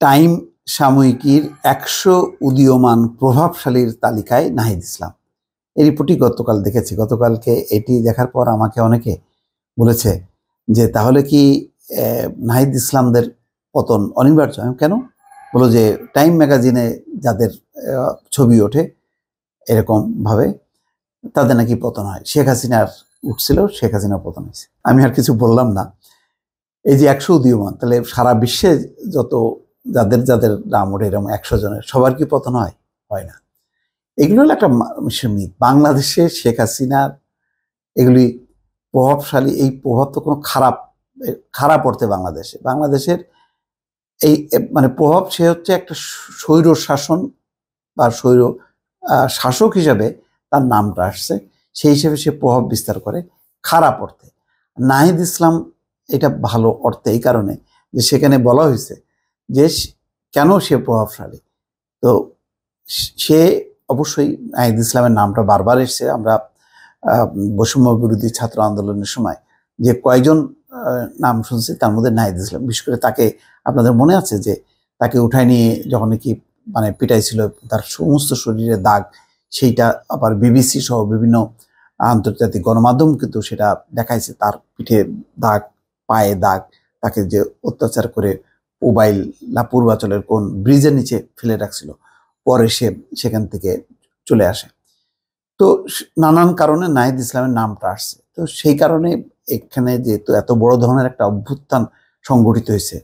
Time সাময়িকীর ১০০ উদীয়মান প্রভাবশালীর তালিকায় নাহিদ ইসলাম। এই রিপোর্টটি গতকাল দেখেছি। গতকালকে এটি দেখার পর আমাকে অনেকে বলেছে যে তাহলে কি নাহিদ ইসলামদের পতন অনিবার্য? কেন? বলো যে টাইম ম্যাগাজিনে যাদের ছবি ওঠে এরকমভাবে তাদের নাকি পতন হয়। শেখ হাসিনার উঠছিল, শেখ হাসিনার পতন হয়েছে। আমি আর কিছু বললাম না। এই যে ১০০ উদীয়মান, তাহলে সারা বিশ্বে যত যাদের যাদের নাম ওঠে এরকম ১০০ জনের সবার কি পতন হয়? হয় না। এগুলো হলো একটা মিথ। বাংলাদেশে শেখ হাসিনার এগুলি প্রভাবশালী, এই প্রভাব তো কোনো খারাপ অর্থে বাংলাদেশের এই মানে প্রভাব, সে হচ্ছে একটা স্বৈর শাসন বা স্বৈর শাসক হিসাবে তার নামটা আসছে, সেই হিসেবে সে প্রভাব বিস্তার করে খারাপ অর্থে। নাহিদ ইসলাম এটা ভালো অর্থে, এই কারণে যে সেখানে বলা হয়েছে যে কেন সে প্রভাবশালী। তো সে অবশ্যই নাহিদ ইসলামের নামটা বারবার এসছে। আমরা বৈষম্য বিরোধী ছাত্র আন্দোলনের সময় যে কয়েকজন নাম শুনছি, তার মধ্যে নাহিদ ইসলাম। বিশেষ করে তাকে, আপনাদের মনে আছে যে তাকে উঠায় নিয়ে যখন কি মানে পিটাইছিল, তার সমস্ত শরীরে দাগ, সেইটা আবার বিবিসি সহ বিভিন্ন আন্তর্জাতিক গণমাধ্যম কিন্তু সেটা দেখাইছে, তার পিঠে দাগ, পায়ে দাগ, তাকে যে অত্যাচার করে মোবাইল না পূর্বাচলের কোন ব্রিজের নিচে ফেলে রাখছিল, পরে সে সেখান থেকে চলে আসে। তো নানান কারণে নাহিদ ইসলামের নামটা আসছে। তো সেই কারণে এখানে যেহেতু এত বড় ধরনের একটা অভ্যুত্থান সংগঠিত হয়েছে,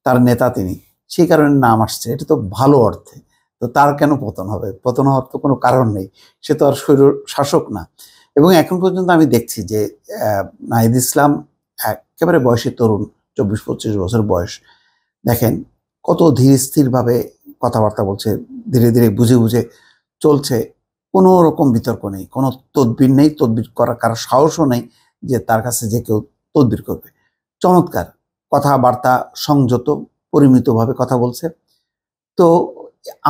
তার নেতা তিনি, সেই কারণে নাম আসছে। এটা তো ভালো অর্থে। তো তার কেন পতন হবে? পতন হওয়ার তো কোনো কারণ নেই, সে তো আর স্বৈর শাসক না। এবং এখন পর্যন্ত আমি দেখছি যে নাহিদ ইসলাম একেবারে বয়সে তরুণ, ২৪-২৫ বছর বয়স। দেখেন কত ধীর স্থিরভাবে কথাবার্তা বলছে, ধীরে ধীরে বুঝে বুঝে চলছে। কোনো রকম বিতর্ক নেই, কোনো তদবির নেই, তদবির করার কারো সাহসও নেই যে তার কাছে যে কেউ তদবির করবে। চমৎকার কথাবার্তা, সংযত পরিমিতভাবে কথা বলছে। তো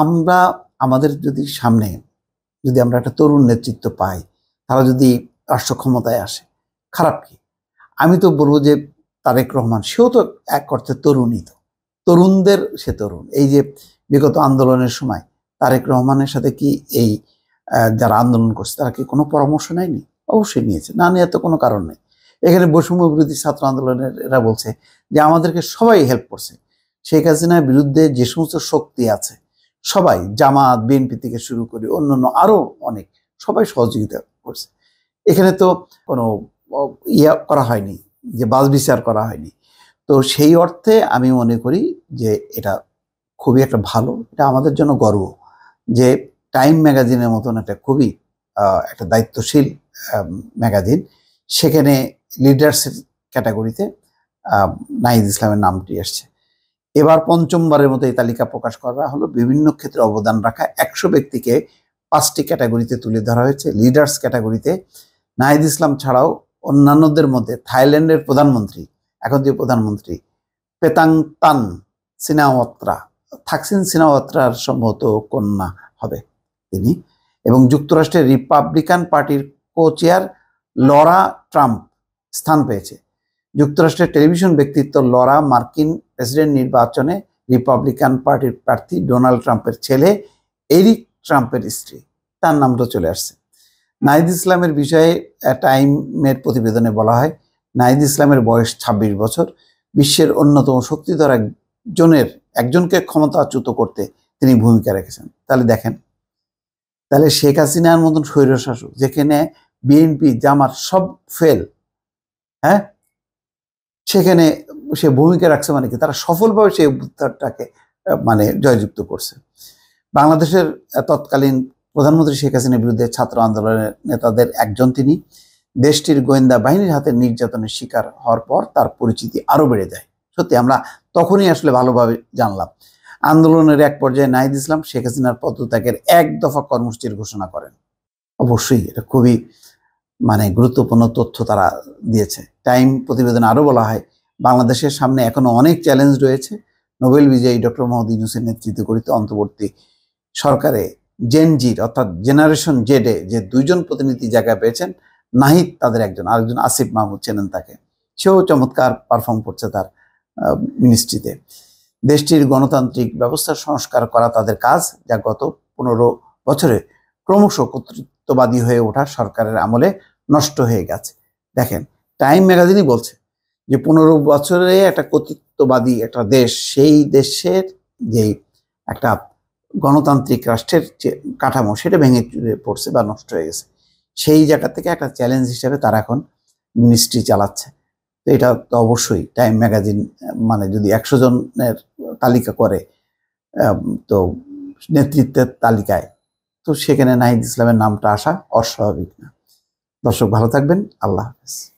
আমরা আমাদের যদি সামনে যদি আমরা একটা তরুণ নেতৃত্ব পাই, তারা যদি রাষ্ট্র ক্ষমতায় আসে, খারাপ কি? আমি তো বলবো যে তারেক রহমান, সেও তো এক অর্থে তরুণই। তো তরুণদের সে তরুণ। এই যে বিগত আন্দোলনের সময় তারেক রহমানের সাথে কি এই যারা আন্দোলন করছে তারা কি কোনো পরামর্শ নেয়নি? অবশ্যই নিয়েছে, না নিয়ে তো কোনো কারণ নেই। এখানে বৈষম্য বিরোধী ছাত্র আন্দোলনের এরা বলছে যে আমাদেরকে সবাই হেল্প করছে। শেখ হাসিনার বিরুদ্ধে যে সমস্ত শক্তি আছে সবাই, জামাত, বিএনপি থেকে শুরু করে অন্যান্য আরো অনেক, সবাই সহযোগিতা করছে। এখানে তো কোনো ইয়া করা হয়নি, যে বাছবিচার করা হয়নি। তো সেই অর্থে আমি মনে করি যে এটা খুবই একটা ভালো, এটা আমাদের জন্য গর্ব যে টাইম ম্যাগাজিনের মতন একটা খুবই একটা দায়িত্বশীল ম্যাগাজিন, সেখানে লিডার্সের ক্যাটাগরিতে নাহিদ ইসলামের নামটি আসছে। এবার পঞ্চমবারের মতো এই তালিকা প্রকাশ করা হলো। বিভিন্ন ক্ষেত্রে অবদান রাখা ১০০ ব্যক্তিকে ৫টি ক্যাটাগরিতে তুলে ধরা হয়েছে। লিডার্স ক্যাটাগরিতে নাহিদ ইসলাম ছাড়াও অন্যান্যদের মধ্যে থাইল্যান্ডের প্রধানমন্ত্রী, এখন যে প্রধানমন্ত্রী পেতাংতান সিনাওয়াত্রা, থাকসিন সিনাওয়াত্রার সম্ভবত কন্যা হবে তিনি, এবং যুক্তরাষ্ট্রের রিপাবলিকান পার্টির কো-চেয়ার লরা ট্রাম্প স্থান পেয়েছে। যুক্তরাষ্ট্রের টেলিভিশন ব্যক্তিত্ব লরা মার্কিন প্রেসিডেন্ট নির্বাচনে রিপাবলিকান পার্টির প্রার্থী ডোনাল্ড ট্রাম্পের ছেলে এরিক ট্রাম্পের স্ত্রী, তার নামটা চলে আসছে। নাহিদ ইসলামের বিষয়ে টাইমের প্রতিবেদনে বলা হয়, নাহিদ ইসলামের বয়স ২৬ বছর। বিশ্বের অন্যতম শক্তিধর একজনকে ক্ষমতাচ্যুত করতে তিনি ভূমিকা রেখেছেন। তাহলে দেখেন, তাহলে শেখ হাসিনার মতন স্বৈরশাসক, যেখানে বিএনপি, জামাত সব ফেল, হ্যাঁ, সেখানে সে ভূমিকা রাখছে, মানে কি তারা সফলভাবে সেই অভ্যুত্থানটাকে মানে জয়যুক্ত করছে। বাংলাদেশের তৎকালীন প্রধানমন্ত্রী শেখ হাসিনার বিরুদ্ধে ছাত্র আন্দোলনের নেতাদের একজন তিনি। দেশটির গোয়েন্দা বাহিনীর হাতে নির্যাতনের শিকার হওয়ার পর তার পরিচিতি আরো বেড়ে যায়। সত্যি আমরা তখনই আসলে ভালোভাবে জানলাম। আন্দোলনের এক পর্যায়ে নাহিদ ইসলাম শেখ হাসিনার পদত্যাগের ১ দফা কর্মসূচির ঘোষণা করেন। অবশ্যই এটা খুবই মানে গুরুত্বপূর্ণ তথ্য তারা দিয়েছে। টাইম প্রতিবেদনে আরো বলা হয়, বাংলাদেশের সামনে এখনো অনেক চ্যালেঞ্জ রয়েছে। নোবেল বিজয়ী ডক্টর মোহাম্মদ ইউনূসের নেতৃত্বে গঠিত অন্তর্বর্তী সরকারে জেনজির অর্থাৎ জেনারেশন জেডে যে ২ জন প্রতিনিধি জায়গা পেয়েছেন, নাহিদ তাদের একজন, আরেকজন আসিফ মাহমুদ, চেনেন তাকে, সেও চমৎকার পারফর্ম করছে তার মিনিস্ট্রিতে। দেশটির গণতান্ত্রিক ব্যবস্থার সংস্কার করা তাদের কাজ, যা গত 15 বছরে ক্রমশ কর্তৃত্ববাদী হয়ে ওঠা সরকারের আমলে নষ্ট হয়ে গেছে। দেখেন, টাইম ম্যাগাজিনই বলছে যে 15 বছরে একটা কর্তৃত্ববাদী একটা দেশ, সেই দেশের যেই একটা গণতান্ত্রিক রাষ্ট্রের যে কাঠামো, সেটা ভেঙে পড়ছে বা নষ্ট হয়ে গেছে। সেই জায়গা থেকে একটা চ্যালেঞ্জ হিসেবে তারা এখন মিনিস্ট্রি চালাচ্ছে। তো এটা তো অবশ্যই টাইম ম্যাগাজিন মানে যদি 100 জনের তালিকা করে তো নেতৃত্বের তালিকায়, তো সেখানে নাহিদ ইসলামের নামটা আসা অস্বাভাবিক না। দর্শক ভালো থাকবেন, আল্লাহ হাফেজ।